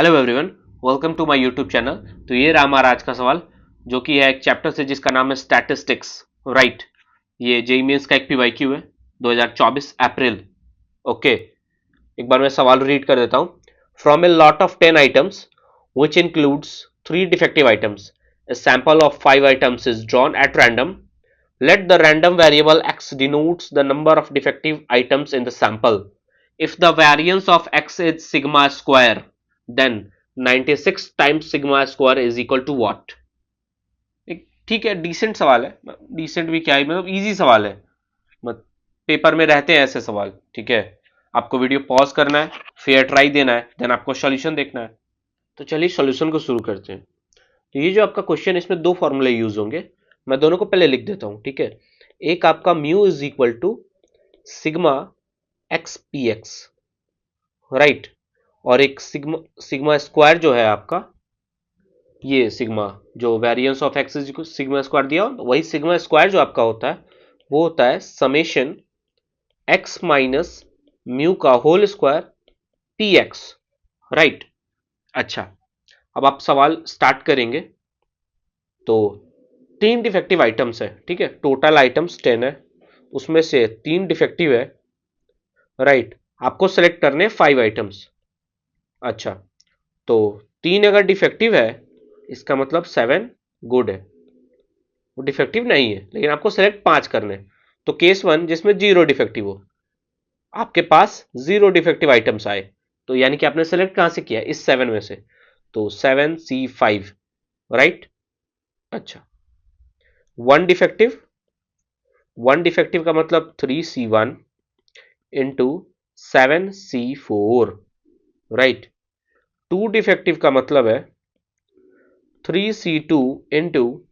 Hello everyone, welcome to my YouTube channel. तो ये रहा हमारा आज का सवाल, जो कि है एक चैप्टर से जिसका नाम है स्टैटिस्टिक्स। राइट, ये जेईई मेंस का एक पीवाईक्यू है 2024 अप्रैल। ओके, एक बार मैं सवाल रीड कर देता हूँ। From a lot of 10 items which includes 3 defective items, a sample of 5 items is drawn at random. Let the random variable x denotes the number of defective items in the sample. If the variance of x is sigma square, then 96 times sigma square is equal to what? एक ठीक है, decent सवाल है। Decent भी क्या है, मतलब easy सवाल है। मत पेपर में रहते हैं ऐसे सवाल। ठीक है, आपको वीडियो पॉज करना है, फेयर ट्राई देना है, देन आपको सॉल्यूशन देखना है। तो चलिए सॉल्यूशन को शुरू करते हैं। तो ये जो आपका क्वेश्चन है, इसमें दो फॉर्मूले यूज होंगे। मैं दोनों को पहले लिख देता हूं। ठीक है, एक आपका mu is equal to sigma x p x, right, और एक सिग्मा सिग्मा स्क्वायर जो है आपका, ये सिग्मा जो variance of x is sigma square दिया, वही सिग्मा स्क्वायर जो आपका होता है वो होता है समेशन एक्स माइनस म्यू का whole square p x. Right, अच्छा, अब आप सवाल स्टार्ट करेंगे। तो 3 डिफेक्टिव आइटम्स है। ठीक है, टोटल आइटम्स 10 है, उसमें से 3 डिफेक्टिव है। राइट, आपको सेलेक्ट करने 5 आइटम्स। अच्छा, तो 3 अगर डिफेक्टिव है, इसका मतलब 7 गुड है। वो डिफेक्टिव नहीं है, लेकिन आपको सेलेक्ट 5 करने। तो केस 1 जिसमें 0 डिफेक्टिव हो, आपके पास 0 डिफेक्टिव आइटम्स आए, तो यानी कि आपने सेलेक्ट कहां से किया, इस 7 में से। तो 7C5। राइट, अच्छा, 1 डिफेक्टिव का मतलब 3C1 into 7C4। Right, 2 defective का मतलब है 3C2 into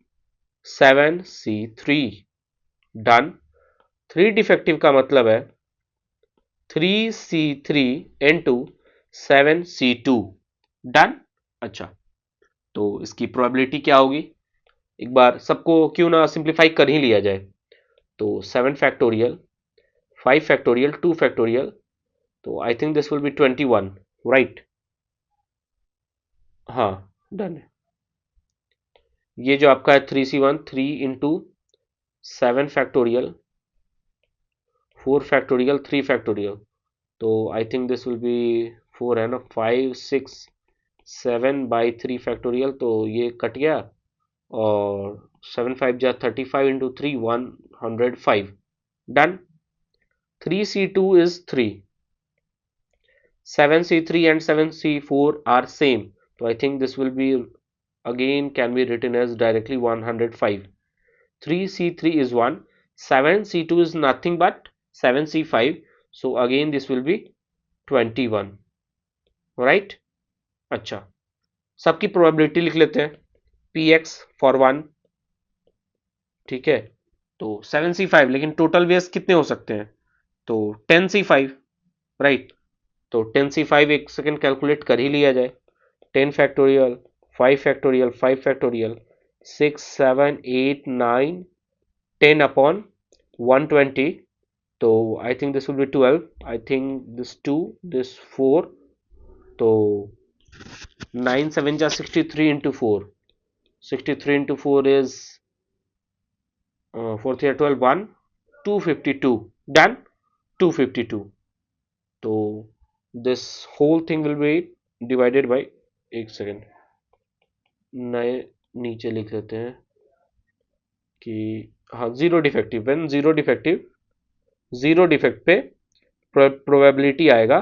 7C3। Done. 3 defective का मतलब है 3C3 इंटू 7C2। डन। अच्छा, तो इसकी प्रोबेबिलिटी क्या होगी, एक बार सबको क्यों ना सिंप्लीफाई कर ही लिया जाए। तो 7 फैक्टोरियल, 5 फैक्टोरियल, 2 फैक्टोरियल, तो I think this will B 21। Right, हाँ, डन है। ये जो आपका है 3C1, 3 into 7 factorial, 4 factorial, 3 factorial, तो I think this will B 4 है ना, 5 6 7 बाई 3 फैक्टोरियल, तो ये कट गया। और 7 5 जा 35 into 3 105। Done. 3C2 is 3, 7C3 and 7C4 are same, so I think this will be again can be written as directly 105. 3C3 is 1, 7C2 is nothing but 7C5, so again this will be 21. right, अच्छा, सबकी probability लिख लेते हैं। px for 1, ठीक है, तो 7C5, लेकिन total वेस कितने हो सकते हैं, तो 10C5। राइट, तो 10C5 एक सेकेंड कैलकुलेट कर ही लिया जाए। 10 फैक्टोरियल, 5 फैक्टोरियल, 5 फैक्टोरियल, 6 7 8 9 10 अपॉन 120, तो I think this will B 12, I think this 2, this 4, तो 9 7 जा 63 इंटू 4, 63 इंटू 4 इज 4 3 12 1 252। डन, 252। तो this whole thing will be divided by, एक सेकेंड, नए नीचे लिख देते हैं कि हाँ, 0 डिफेक्टिव, व्हेन 0 डिफेक्टिव, 0 डिफेक्ट पे प्रोबेबिलिटी आएगा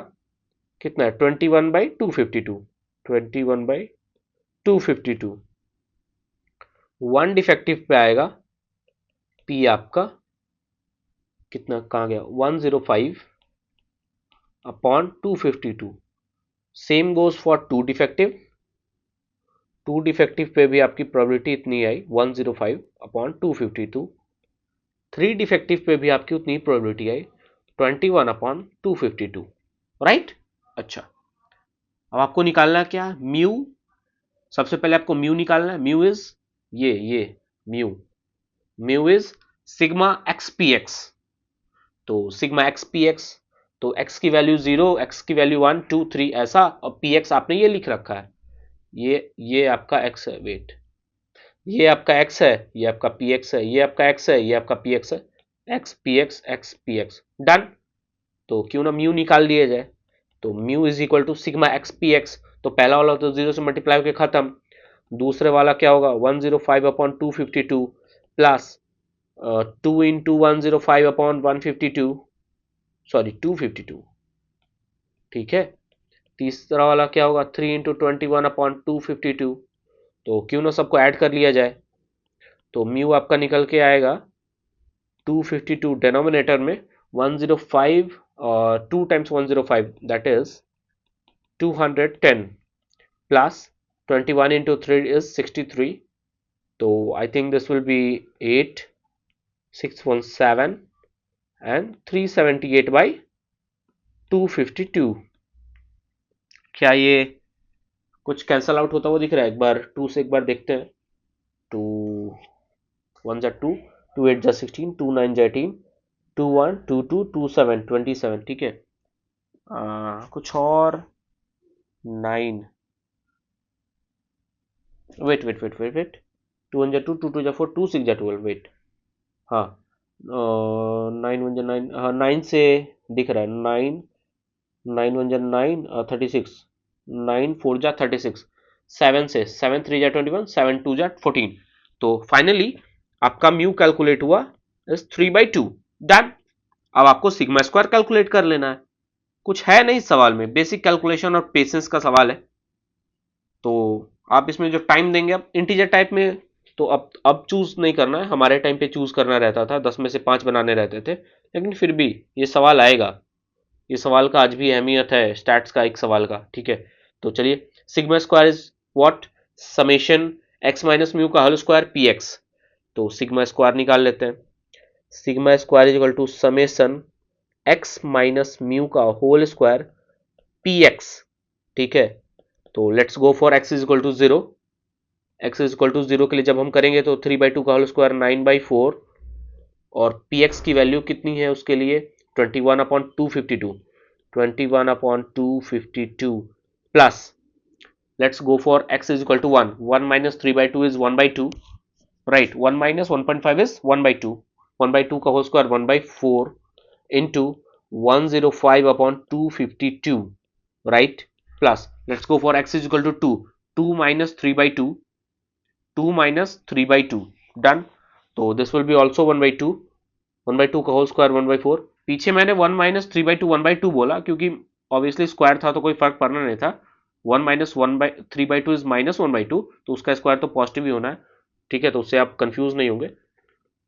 कितना है, 21/252, 21/252। 1 डिफेक्टिव पे आएगा पी आपका कितना, कहाँ गया, 105 upon 252। Same goes for 2 defective, 2 defective पे भी आपकी प्रोबेबिलिटी इतनी आई 105 अपॉन 252। 3 डिफेक्टिव पे भी आपकी उतनी प्रोबेबिलिटी आई 21 अपॉन 252। राइट, अच्छा, अब आपको निकालना क्या, म्यू। सबसे पहले आपको म्यू निकालना है। म्यू इज ये mu, mu is sigma x p x. तो सिग्मा एक्स पी एक्स तो x की वैल्यू 0, x की वैल्यू 1, 2, 3 ऐसा, और px आपने ये लिख रखा है, ये आपका x है, वेट, ये आपका x है, ये आपका px है, ये आपका x है, ये आपका px है, x px x px done. तो क्यों ना म्यू निकाल लिया जाए, तो mu is equal to sigma x p x, तो पहला वाला तो 0 से मल्टीप्लाई होकर खत्म, दूसरे वाला क्या होगा 105 upon 252 plus 2 into 105 upon 152, sorry 252, ठीक है। तीसरा वाला क्या होगा 3 इंटू 21 अपॉन 252, तो क्यों ना सबको ऐड कर लिया जाए, तो म्यू आपका निकल के आएगा 252 डिनोमिनेटर में 105 और 2 times 105 that is 210 plus 21 into 3 is 63, so I think this will be 8 617 and 378 by 252। क्या ये कुछ कैंसल आउट होता हुआ दिख रहा है, एक बार 2 से एक बार देखते हैं, 2 1 जा 2, 2 8 जा 16, 2 9 जा 18, 2 1 2 2 2 7 27, ठीक है। कुछ और 9, wait wait wait wait wait, 2 1 जा 2, 2 2 जा 4, 2 6 जा 12, वेट, हाँ 9 1 जा 9, हाँ 9 से दिख रहा है, 9 9 1 जा 9, 36, 9 4 जा 36, 7 से 7 3 जा 21, 7 2 जा 14, तो फाइनली आपका म्यू कैलकुलेट हुआ इज 3/2 डन। अब आपको सिग्मा स्क्वायर कैलकुलेट कर लेना है, कुछ है नहीं सवाल में, बेसिक कैलकुलेशन और पेशेंस का सवाल है, तो आप इसमें जो टाइम देंगे, अब इंटीजर टाइप में तो अब चूज नहीं करना है, हमारे टाइम पे चूज करना रहता था, 10 में से 5 बनाने रहते थे, लेकिन फिर भी ये सवाल आएगा, ये सवाल का आज भी अहमियत है, स्टैट्स का एक सवाल का, ठीक है। तो चलिए, sigma square is what, summation x minus mu का होल स्क्वायर पी एक्स, तो सिग्मा स्क्वायर निकाल लेते हैं, sigma square is equal to summation x minus mu का होल स्क्वायर पी एक्स, ठीक है। तो let's go for x is equal to 0, x is equal to 0 के लिए जब हम करेंगे तो 3/2 का होल स्क्वायर 9/4, और px की वैल्यू कितनी है उसके लिए 21 upon 252, 21 upon 252 plus, let's go for x is equal to 1, 1 minus 3/2 is 1/2, right, 1 minus 1.5 is 1/2, 1/2 का whole square 1/4 into 105 upon 252, right, plus let's go for x is equal to 2, 2 minus 3/2, 2 minus 3/2 done, तो this will be also 1/2, 1/2 का whole square 1/4, पीछे मैंने 1 minus 3/2 1/2 बोला क्योंकि obviously square था तो कोई फर्क पड़ना नहीं था, 1 माइनस 3/2 इज माइनस 1/2, तो उसका स्क्वायर तो पॉजिटिव ही होना है, ठीक है, तो उससे आप कंफ्यूज नहीं होंगे,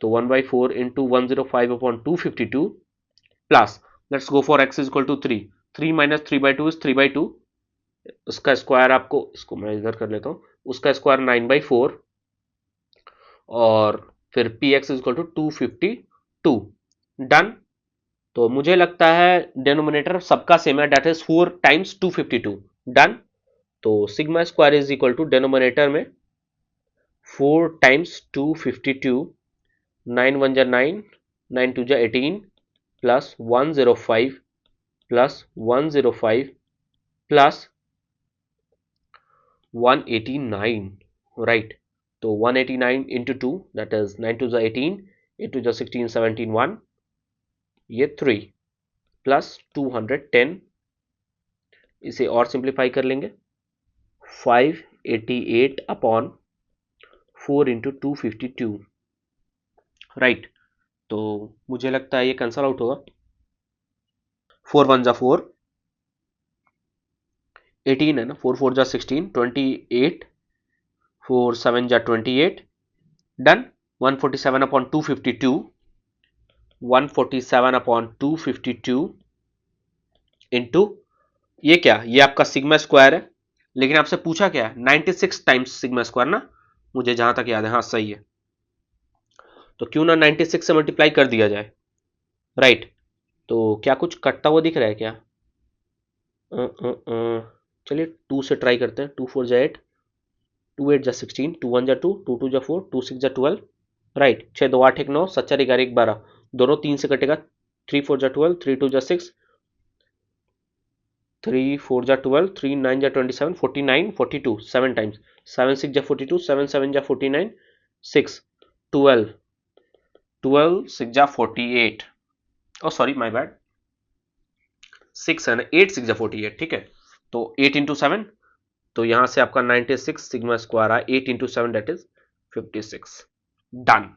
तो 1/4 into 105 upon 252 plus let's go for x is equal to 3, 3 minus 3/2 is 3/2, उसका स्क्वायर आपको, इसको मैं इधर कर लेता हूँ, उसका स्क्वायर 9/4, और फिर p x is equal to 252 done. तो मुझे लगता है डिनोमिनेटर सबका सेम है, डेट इज 4 टाइम्स 252 डन। तो sigma square is equal to denominator में 4 टाइम्स 252, 9 1 जा 9, 9 2 जा 18 प्लस 105 प्लस 105 प्लस 189, राइट, तो 189 इंटू 2 दैट इज 9 2 जा 18, 8 2 जा 16 17 1, ये 3 प्लस 210, इसे और सिंप्लीफाई कर लेंगे, 588 अपॉन 4 इंटू 252, राइट, तो मुझे लगता है ये कैंसल आउट होगा, 4 1 जा 4, 18 है ना, 4 4 जा 16, 28, 4 7 जा 28 डन, 147 अपॉन 252, 147 अपॉन 252 इंटू ये क्या, ये आपका सिग्मा स्क्वायर है, लेकिन आपसे पूछा क्या है 96 टाइम्स सिग्मा स्क्वायर ना, मुझे जहां तक याद है, हाँ सही है, तो क्यों ना 96 से मल्टीप्लाई कर दिया जाए, राइट। तो क्या कुछ कटता हुआ दिख रहा है क्या, चलिए 2 से ट्राई करते हैं, 2 4 जा 8, 2 8 जा 16, 2 1 जा 2, 2 2 जा 4, 2 6 जा 12, राइट, 6 2 8 1 9, 7 4 11 1 12, दोनों 3 से कटेगा, 3 4 जा 12, 3 2 जा 6, 3 4 जा 12, 3 9 जा 27, 49, 42 7 टाइम्स, 7 6 जा 42, 7 7 जा 49, 6 12, 12 6 जा 48, ओ सॉरी माय बैड, 6 है ना, 8 6 जा 48, ठीक है। तो 8 इंटू 7, तो यहां से आपका 96 सिग्मा स्क्वायर आ, 8 इंटू 7 दैट इज 56। डन।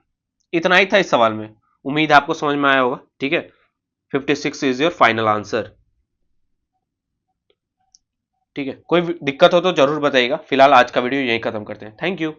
इतना ही था इस सवाल में, उम्मीद है आपको समझ में आया होगा, ठीक है। 56 इज योर फाइनल आंसर, ठीक है। कोई दिक्कत हो तो जरूर बताइएगा। फिलहाल आज का वीडियो यहीं खत्म करते हैं। Thank you.